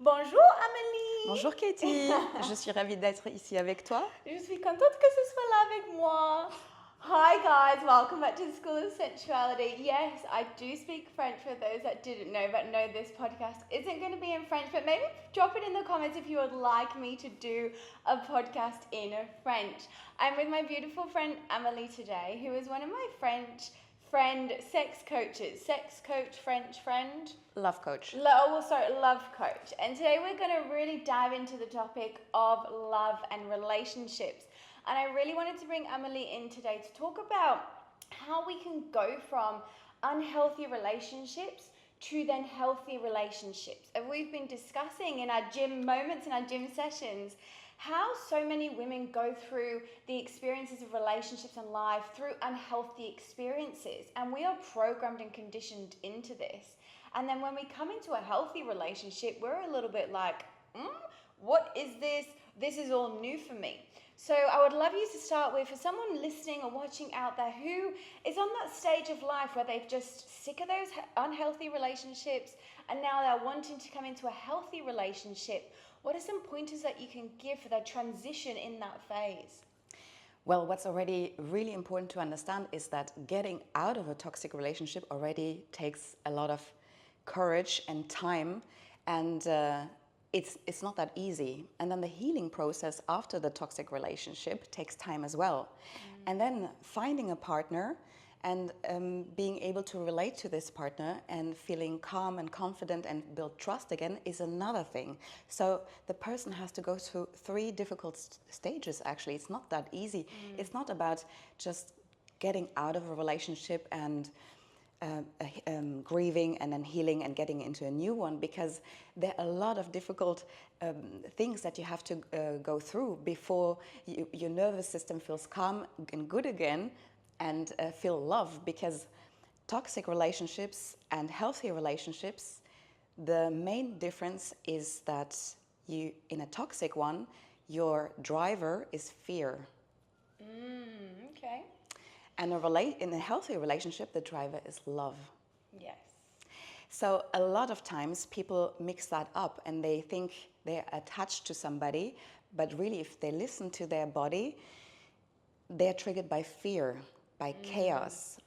Bonjour Amélie. Bonjour Katie, je suis ravie d'être ici avec toi. Je suis contente que ce soit là avec moi. Hi guys, welcome back to the School of Sensuality. Yes, I do speak French for those that didn't know, but no, this podcast isn't going to be in French, but maybe drop it in the comments if you would like me to do a podcast in French. I'm with my beautiful friend Amélie today, who is one of my French sex coach, French friend. Love coach. Love coach. And today we're going to really dive into the topic of love and relationships. And I really wanted to bring Amélie in today to talk about how we can go from unhealthy relationships to then healthy relationships. And we've been discussing in our gym moments, in our gym sessions, how so many women go through the experiences of relationships and life through unhealthy experiences. And we are programmed and conditioned into this. And then when we come into a healthy relationship, we're a little bit like, what is this? This is all new for me. So I would love you to start with, for someone listening or watching out there who is on that stage of life where they've just sick of those unhealthy relationships and now they're wanting to come into a healthy relationship. What are some pointers that you can give for their transition in that phase? Well, what's already really important to understand is that getting out of a toxic relationship already takes a lot of courage and time, and it's not that easy. And then the healing process after the toxic relationship takes time as well. And then finding a partner and being able to relate to this partner and feeling calm and confident and build trust again is another thing. So the person has to go through three difficult stages, actually. It's not that easy. It's not about just getting out of a relationship and grieving and then healing and getting into a new one, because there are a lot of difficult things that you have to go through before your nervous system feels calm and good again and feel love. Because toxic relationships and healthy relationships, the main difference is that in a toxic one, your driver is fear. Okay. And in a healthy relationship, the driver is love. Yes. So a lot of times people mix that up and they think they're attached to somebody, but really if they listen to their body, they're triggered by fear, by chaos.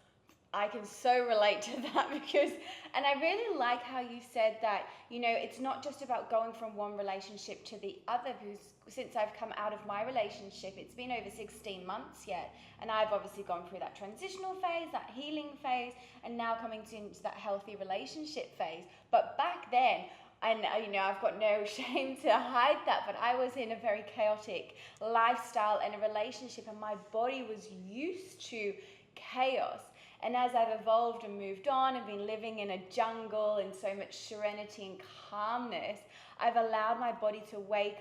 I can so relate to that because, and I really like how you said that, it's not just about going from one relationship to the other, because since I've come out of my relationship, it's been over 16 months yet, and I've obviously gone through that transitional phase, that healing phase, and now coming into that healthy relationship phase. But back then, and I've got no shame to hide that, but I was in a very chaotic lifestyle and a relationship, and my body was used to chaos. And as I've evolved and moved on and been living in a jungle in so much serenity and calmness, I've allowed my body to regulate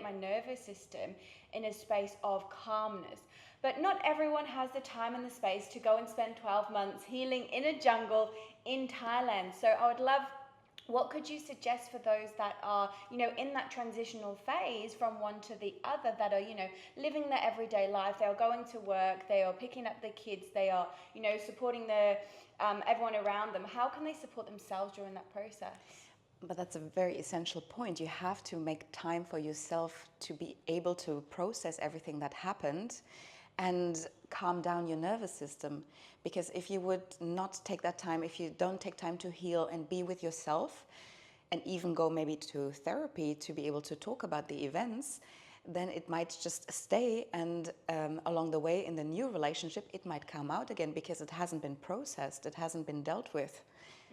my nervous system in a space of calmness. But not everyone has the time and the space to go and spend 12 months healing in a jungle in Thailand. So I would love, what could you suggest for those that are, in that transitional phase from one to the other, that are, living their everyday life, they are going to work, they are picking up the kids, they are, supporting everyone around them. How can they support themselves during that process? But that's a very essential point. You have to make time for yourself to be able to process everything that happened and calm down your nervous system. Because if you would not take that time, if you don't take time to heal and be with yourself, and even go maybe to therapy to be able to talk about the events, then it might just stay, and along the way in the new relationship, it might come out again because it hasn't been processed, it hasn't been dealt with.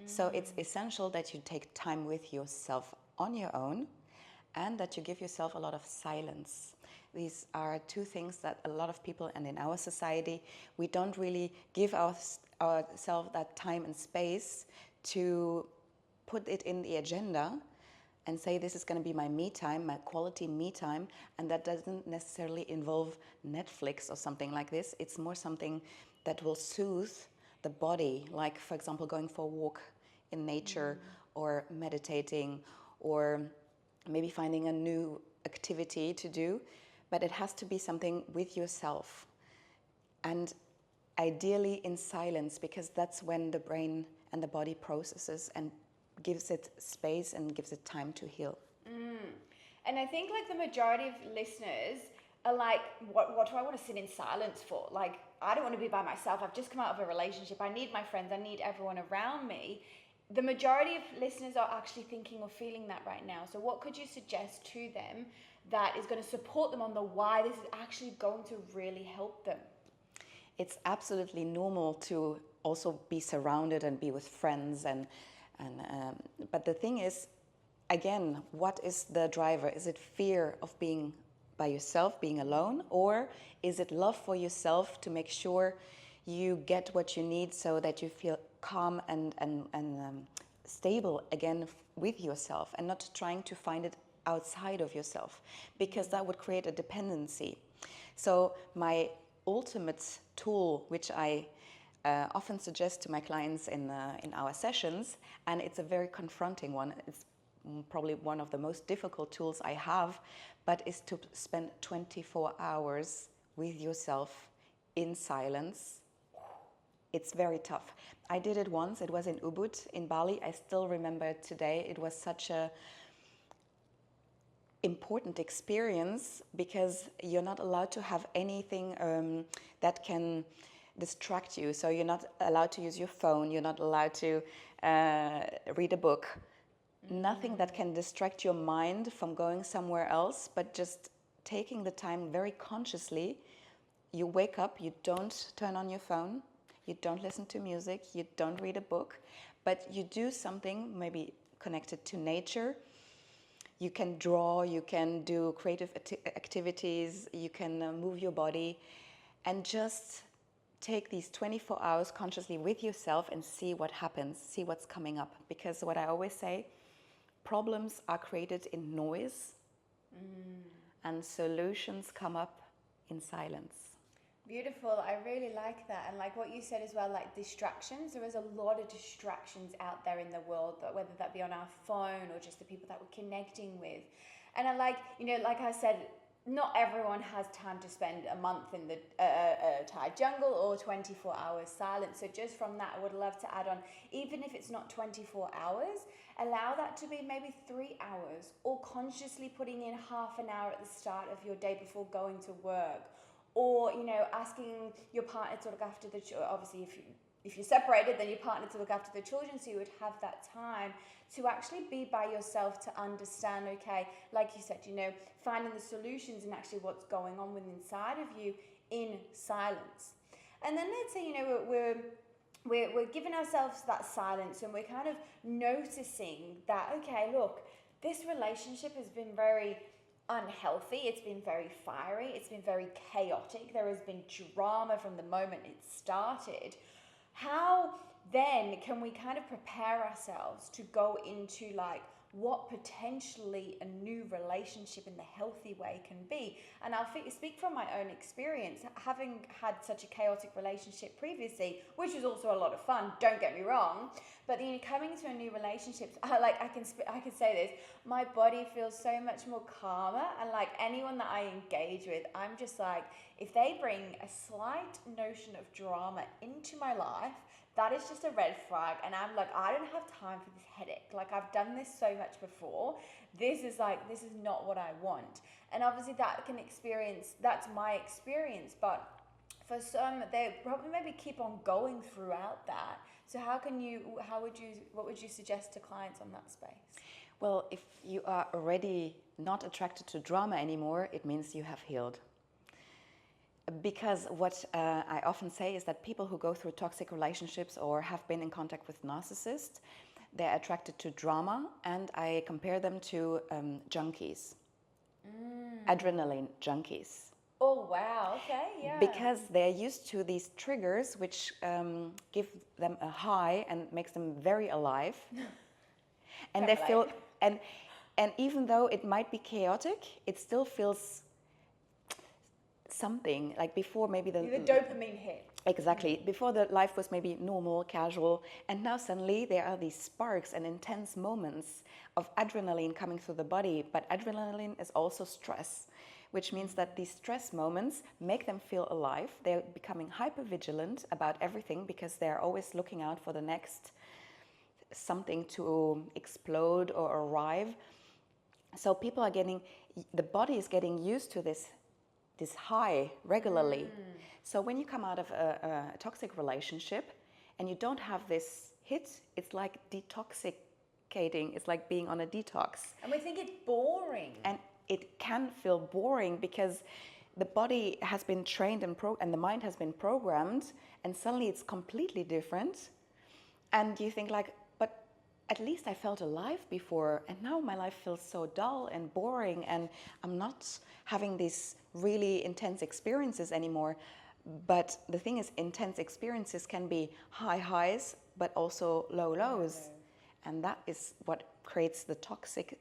So it's essential that you take time with yourself on your own, and that you give yourself a lot of silence. These are two things that a lot of people, and in our society, we don't really give ourselves that time and space to put it in the agenda and say, this is going to be my me time, my quality me time. And that doesn't necessarily involve Netflix or something like this. It's more something that will soothe the body, like, for example, going for a walk in nature, or meditating, or maybe finding a new activity to do. But it has to be something with yourself, and ideally in silence, because that's when the brain and the body processes and gives it space and gives it time to heal. And I think like the majority of listeners are like, what do I want to sit in silence for? Like, I don't want to be by myself. I've just come out of a relationship. I need my friends. I need everyone around me. The majority of listeners are actually thinking or feeling that right now. So what could you suggest to them that is going to support them on the why this is actually going to really help them? It's absolutely normal to also be surrounded and be with friends but the thing is, again, what is the driver? Is it fear of being by yourself, being alone, or is it love for yourself to make sure you get what you need so that you feel calm and stable again with yourself, and not trying to find it outside of yourself, because that would create a dependency. So my ultimate tool, which I often suggest to my clients in our sessions, and it's a very confronting one, it's probably one of the most difficult tools I have, but is to spend 24 hours with yourself in silence. It's very tough. I did it once. It was in Ubud in Bali. I still remember it today. It was such a important experience, because you're not allowed to have anything that can distract you. So you're not allowed to use your phone. You're not allowed to read a book. Nothing that can distract your mind from going somewhere else, but just taking the time very consciously. You wake up, you don't turn on your phone, you don't listen to music, you don't read a book, but you do something maybe connected to nature. You can draw, you can do creative activities, you can move your body, and just take these 24 hours consciously with yourself and see what happens, see what's coming up. Because what I always say, problems are created in noise, and solutions come up in silence. Beautiful. I really like that. And like what you said as well, like distractions. There is a lot of distractions out there in the world, whether that be on our phone or just the people that we're connecting with. And I like, like I said, not everyone has time to spend a month in the Thai jungle or 24 hours silent. So just from that, I would love to add on, even if it's not 24 hours, allow that to be maybe 3 hours, or consciously putting in half an hour at the start of your day before going to work. Or, asking your partner to look after the children. Obviously, if you're separated, then your partner to look after the children, so you would have that time to actually be by yourself, to understand, okay, like you said, finding the solutions and actually what's going on within inside of you in silence. And then let's say, we're giving ourselves that silence, and we're kind of noticing that, okay, look, this relationship has been very unhealthy, it's been very fiery, it's been very chaotic, there has been drama from the moment it started. How then can we kind of prepare ourselves to go into like what potentially a new relationship in the healthy way can be? And I'll speak from my own experience, having had such a chaotic relationship previously, which was also a lot of fun, don't get me wrong, but coming to a new relationship, I can say this, my body feels so much more calmer, and like anyone that I engage with, I'm just like, if they bring a slight notion of drama into my life, that is just a red flag. And I'm like, I don't have time for this headache. Like, I've done this so much before. This is not what I want. And obviously that's my experience. But for some, they probably maybe keep on going throughout that. So what would you suggest to clients on that space? Well, if you are already not attracted to drama anymore, it means you have healed. Because what I often say is that people who go through toxic relationships or have been in contact with narcissists, they're attracted to drama, and I compare them to junkies, adrenaline junkies. Oh, wow. Okay, yeah. Because they're used to these triggers which give them a high and makes them very alive. And they feel, and even though it might be chaotic, it still feels something. Like before, maybe the dopamine hit. Exactly. Before, the life was maybe normal, casual, and now suddenly there are these sparks and intense moments of adrenaline coming through the body. But adrenaline is also stress, which means that these stress moments make them feel alive. They're becoming hypervigilant about everything because they're always looking out for the next something to explode or arrive. So people are the body is getting used to this high regularly. So when you come out of a toxic relationship and you don't have this hit, it's like detoxicating. It's like being on a detox. And we think it's boring. And it can feel boring because the body has been trained and the mind has been programmed, and suddenly it's completely different. And you think like, but at least I felt alive before, and now my life feels so dull and boring, and I'm not having these really intense experiences anymore. But the thing is, intense experiences can be high highs, but also low lows. And that is what creates the toxic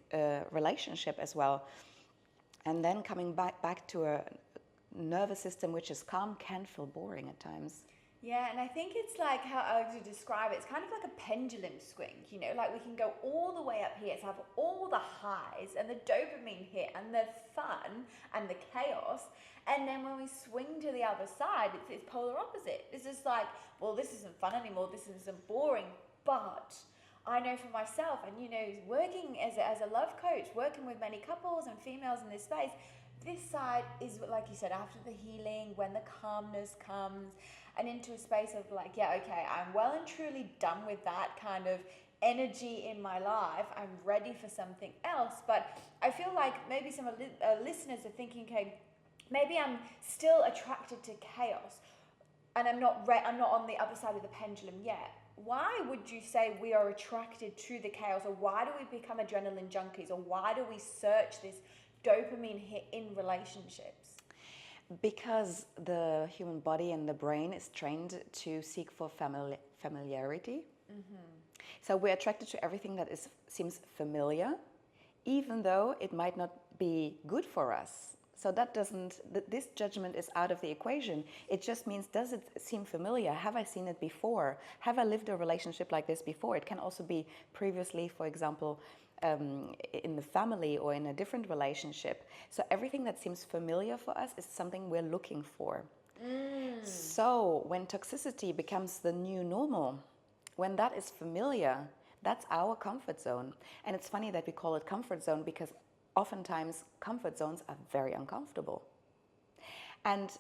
relationship as well. And then coming back to a nervous system which is calm can feel boring at times. Yeah, and I think it's like how I like to describe it. It's kind of like a pendulum swing, you know, like we can go all the way up here to have all the highs and the dopamine hit and the fun and the chaos. And then when we swing to the other side, it's polar opposite. It's just like, well, this isn't fun anymore. This isn't boring. But I know for myself, and you know, working as a love coach, working with many couples and females in this space, this side is, like you said, after the healing, when the calmness comes, and into a space of like, yeah, okay, I'm well and truly done with that kind of energy in my life. I'm ready for something else. But I feel like maybe some listeners are thinking, okay, maybe I'm still attracted to chaos, and I'm not on the other side of the pendulum yet. Why would you say we are attracted to the chaos, or why do we become adrenaline junkies, or why do we search this dopamine hit in relationships? Because the human body and the brain is trained to seek for familiarity. So we're attracted to everything that seems familiar, even though it might not be good for us. So this judgment is out of the equation. It just means, does it seem familiar? Have I seen it before? Have I lived a relationship like this before? It can also be previously, for example, in the family or in a different relationship. So everything that seems familiar for us is something we're looking for. So when toxicity becomes the new normal, when that is familiar, that's our comfort zone. And it's funny that we call it comfort zone because oftentimes comfort zones are very uncomfortable. And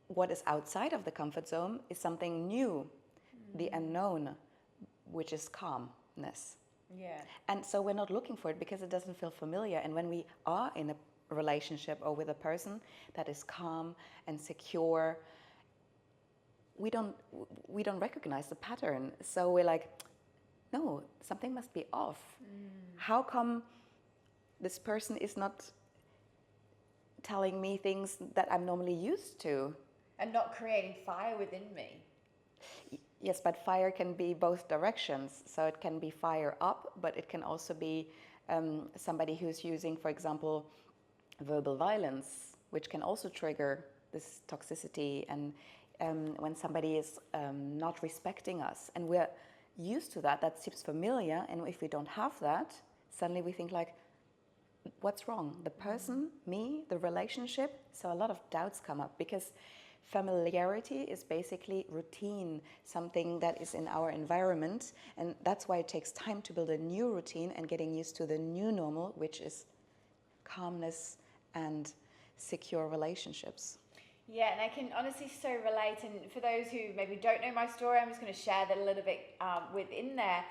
what is outside of the comfort zone is something new, the unknown, which is calmness. Yeah. And so we're not looking for it because it doesn't feel familiar. And when we are in a relationship or with a person that is calm and secure, we don't recognize the pattern. So we're like, no, something must be off. How come this person is not telling me things that I'm normally used to? And not creating fire within me. Yes, but fire can be both directions. So it can be fire up, but it can also be somebody who's using, for example, verbal violence, which can also trigger this toxicity. And when somebody is not respecting us, and we're used to that seems familiar. And if we don't have that, suddenly we think like, what's wrong? The person, me, the relationship? So a lot of doubts come up because familiarity is basically routine, something that is in our environment, and that's why it takes time to build a new routine and getting used to the new normal, which is calmness and secure relationships. Yeah, and I can honestly so relate. And for those who maybe don't know my story, I'm just going to share that a little bit within there.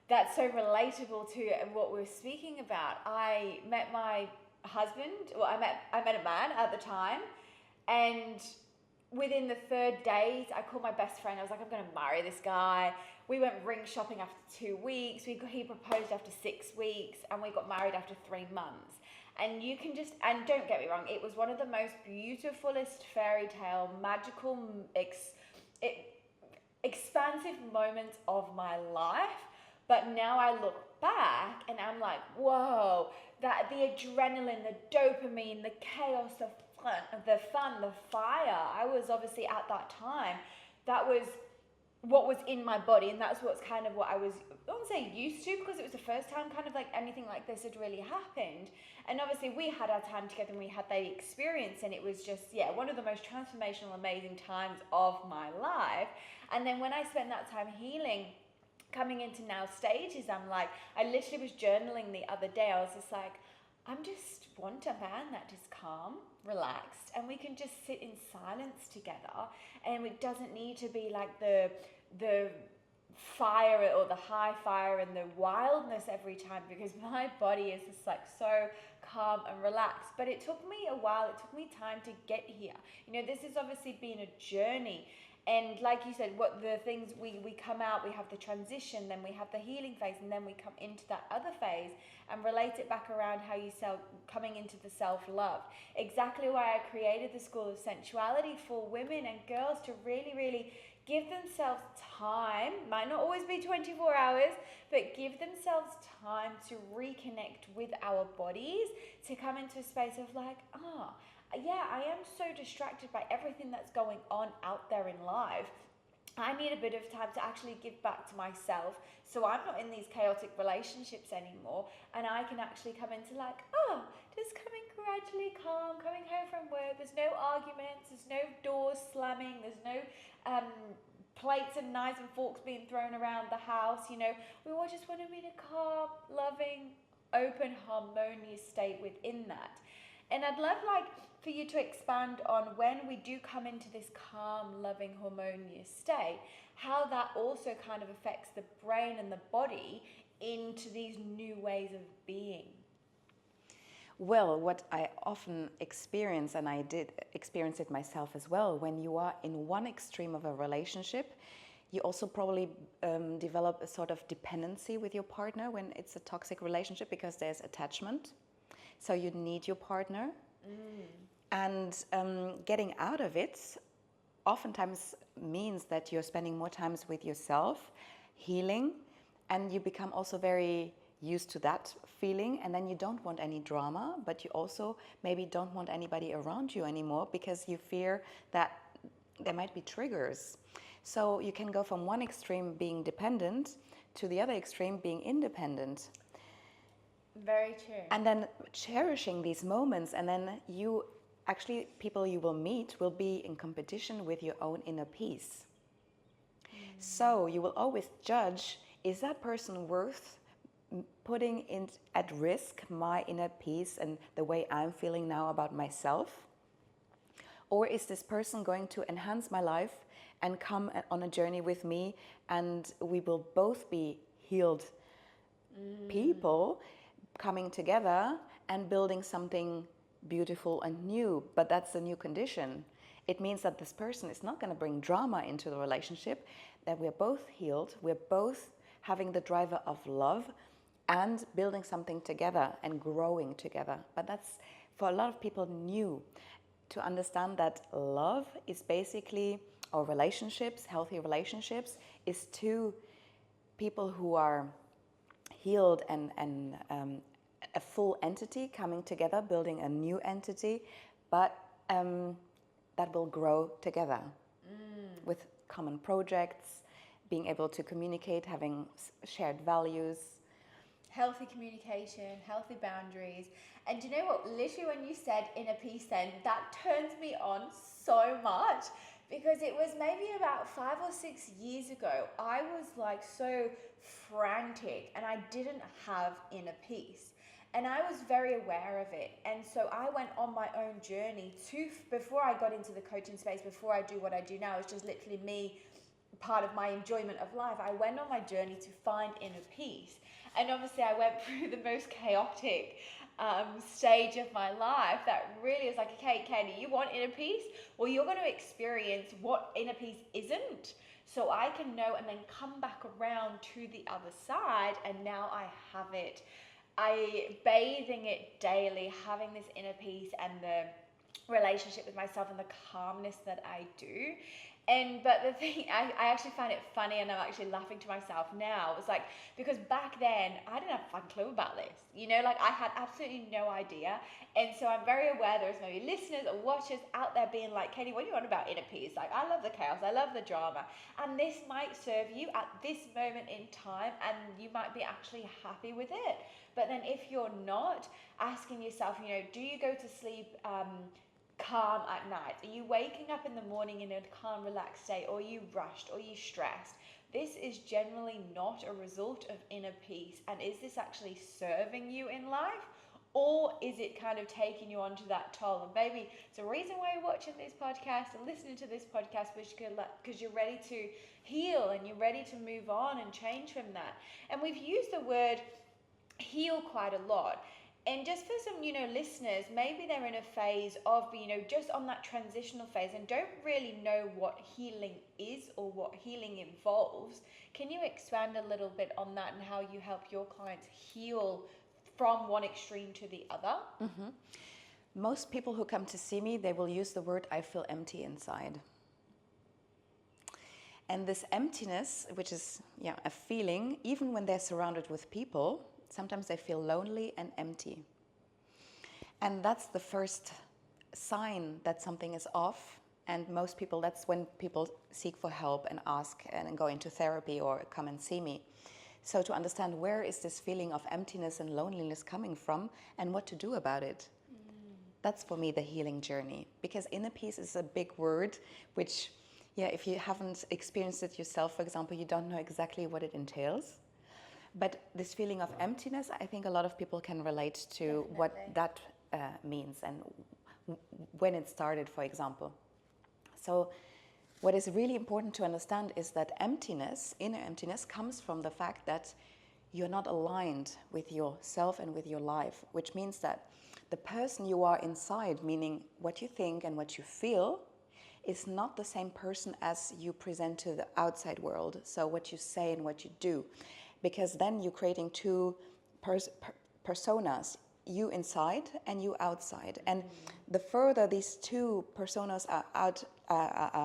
That's so relatable to what we're speaking about. I met my husband, well, I met a man at the time, and within the 3rd date, I called my best friend. I was like, I'm going to marry this guy. We went ring shopping after 2 weeks. He proposed after 6 weeks, and we got married after 3 months. And you can just, and don't get me wrong, it was one of the most beautifulest fairy tale, magical, expansive moments of my life. But now I look back and I'm like, whoa, that the adrenaline, the dopamine, the chaos, the fun, the fire. I was obviously at that time, that was what was in my body, and that's what's kind of what I was, I won't say used to, because it was the first time kind of like anything like this had really happened. And obviously we had our time together and we had that experience, and it was just, yeah, one of the most transformational, amazing times of my life. And then when I spent that time healing, coming into now stages, I'm like, I literally was journaling the other day. I was just like, I'm just want a man that is calm, relaxed, and we can just sit in silence together. And it doesn't need to be like the fire or the high fire and the wildness every time, because my body is just like so calm and relaxed. But it took me a while, it took me time to get here. This has obviously been a journey. And like you said, what the things we come out, we have the transition, then we have the healing phase, and then we come into that other phase and relate it back around how you coming into the self-love. Exactly why I created the School of Sensuality for women and girls, to really, really give themselves time, might not always be 24 hours, but give themselves time to reconnect with our bodies, to come into a space of like, yeah, I am so distracted by everything that's going on out there in life. I need a bit of time to actually give back to myself, so I'm not in these chaotic relationships anymore, and I can actually come into like, just coming gradually calm, coming home from work, there's no arguments, there's no doors slamming, there's no plates and knives and forks being thrown around the house. We all just want to be in a calm, loving, open, harmonious state within that. And I'd love for you to expand on, when we do come into this calm, loving, harmonious state, how that also kind of affects the brain and the body into these new ways of being. Well, what I often experience, and I did experience it myself as well, when you are in one extreme of a relationship, you also probably develop a sort of dependency with your partner when it's a toxic relationship, because there's attachment. So you need your partner. And getting out of it oftentimes means that you're spending more time with yourself, healing, and you become also very used to that feeling, and then you don't want any drama, but you also maybe don't want anybody around you anymore, because you fear that there might be triggers. So you can go from one extreme, being dependent, to the other extreme, being independent. Very true. And then cherishing these moments, and then people you will meet will be in competition with your own inner peace. So you will always judge, is that person worth putting at risk my inner peace and the way I'm feeling now about myself? Or is this person going to enhance my life and come on a journey with me, and we will both be healed people coming together and building something beautiful and new? But that's a new condition. It means that this person is not going to bring drama into the relationship, that we're both healed, we're both having the driver of love and building something together and growing together. But that's, for a lot of people, new to understand that love is basically, or relationships, healthy relationships, is two people who are healed and a full entity coming together, building a new entity, but that will grow together with common projects, being able to communicate, having shared values. Healthy communication, healthy boundaries. And do you know what? Literally when you said inner peace, then that turns me on so much, because it was maybe about 5 or 6 years ago, I was like so frantic and I didn't have inner peace. And I was very aware of it. And so I went on my own journey before I got into the coaching space, before I do what I do now, it's just literally me, part of my enjoyment of life. I went on my journey to find inner peace. And obviously I went through the most chaotic stage of my life that really is like, okay, Katie, you want inner peace? Well, you're going to experience what inner peace isn't, so I can know and then come back around to the other side, and now I have it. Bathing it daily, having this inner peace and the relationship with myself and the calmness that I do. But the thing, I actually find it funny, and I'm actually laughing to myself now. It's like, because back then I didn't have a fucking clue about this, I had absolutely no idea. And so I'm very aware there's maybe listeners or watchers out there being like, Katie, what do you want about inner peace? Like, I love the chaos, I love the drama, and this might serve you at this moment in time, and you might be actually happy with it. But then if you're not, asking yourself, do you go to sleep calm at night? Are you waking up in the morning in a calm, relaxed state, or are you rushed, or are you stressed? this is generally not a result of inner peace, and is this actually serving you in life? Or is it kind of taking you onto that toll? And baby, it's a reason why you're watching this podcast and listening to this podcast, because you're ready to heal and you're ready to move on and change from that. And we've used the word heal quite a lot. And just for some, listeners, maybe they're in a phase of, just on that transitional phase and don't really know what healing is or what healing involves. Can you expand a little bit on that and how you help your clients heal from one extreme to the other? Mm-hmm. Most people who come to see me, they will use the word, I feel empty inside. And this emptiness, which is a feeling, even when they're surrounded with people, sometimes they feel lonely and empty. And that's the first sign that something is off. And most people, that's when people seek for help and ask and go into therapy or come and see me. So to understand where is this feeling of emptiness and loneliness coming from and what to do about it. That's for me the healing journey. Because inner peace is a big word, which, if you haven't experienced it yourself, for example, you don't know exactly what it entails. But this feeling of emptiness, I think a lot of people can relate to. Definitely. What that means and when it started, for example. So what is really important to understand is that emptiness, inner emptiness, comes from the fact that you're not aligned with yourself and with your life, which means that the person you are inside, meaning what you think and what you feel, is not the same person as you present to the outside world. So what you say and what you do. Because then you're creating two personas, you inside and you outside. And the further these two personas are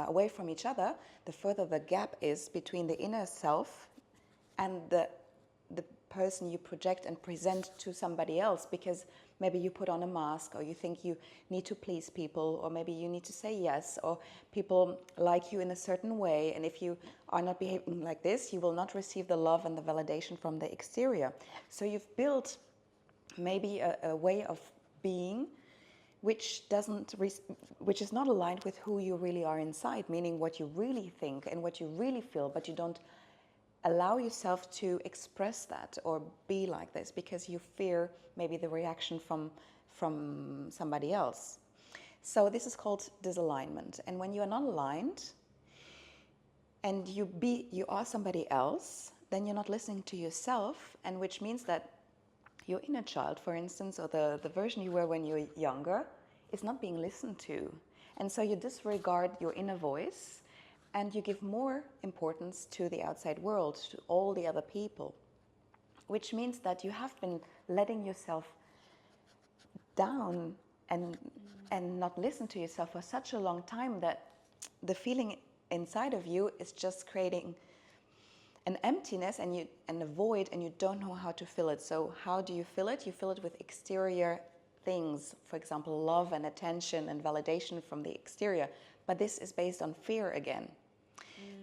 away from each other, the further the gap is between the inner self and the person you project and present to somebody else, because maybe you put on a mask, or you think you need to please people, or maybe you need to say yes, or people like you in a certain way, and if you are not behaving like this, you will not receive the love and the validation from the exterior. So you've built maybe a way of being which is not aligned with who you really are inside, meaning what you really think and what you really feel, but you don't allow yourself to express that or be like this because you fear maybe the reaction from somebody else. So this is called disalignment. And when you are not aligned and you are somebody else, then you're not listening to yourself, and which means that your inner child, for instance, or the version you were when you were younger, is not being listened to. And so you disregard your inner voice and you give more importance to the outside world, to all the other people, which means that you have been letting yourself down and not listen to yourself for such a long time that the feeling inside of you is just creating an emptiness and a void, and you don't know how to fill it. So how do you fill it? You fill it with exterior things, for example, love and attention and validation from the exterior. But this is based on fear again.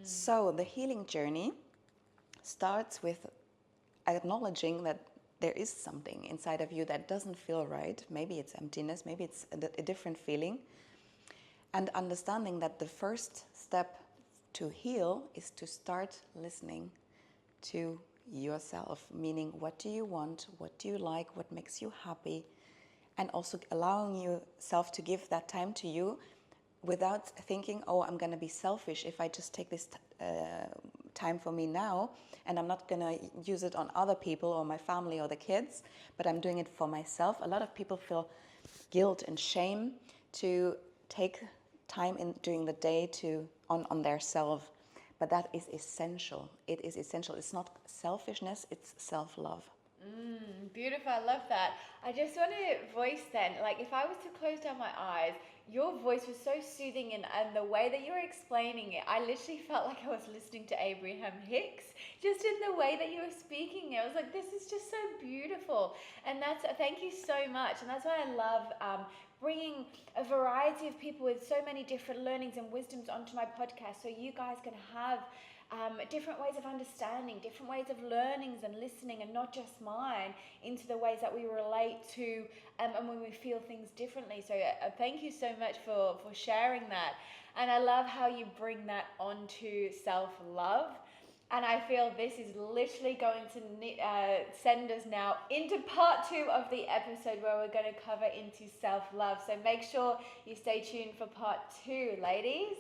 So the healing journey starts with acknowledging that there is something inside of you that doesn't feel right. Maybe it's emptiness, maybe it's a different feeling. And understanding that the first step to heal is to start listening to yourself, meaning what do you want, what do you like, what makes you happy, and also allowing yourself to give that time to you without thinking, oh, I'm going to be selfish if I just take this time for me now, and I'm not going to use it on other people or my family or the kids, but I'm doing it for myself. A lot of people feel guilt and shame to take time during the day on their self, but that is essential. It is essential. It's not selfishness, it's self-love. Beautiful, I love that. I just want to voice then, like if I was to close down my eyes, your voice was so soothing, and the way that you were explaining it, I literally felt like I was listening to Abraham Hicks, just in the way that you were speaking. I was like, this is just so beautiful. And thank you so much. And that's why I love bringing a variety of people with so many different learnings and wisdoms onto my podcast, so you guys can have different ways of understanding, different ways of learnings and listening, and not just mine, into the ways that we relate to and when we feel things differently. So thank you so much for sharing that. And I love how you bring that onto self-love. And I feel this is literally going to send us now into part 2 of the episode, where we're going to cover into self-love. So make sure you stay tuned for part 2, ladies.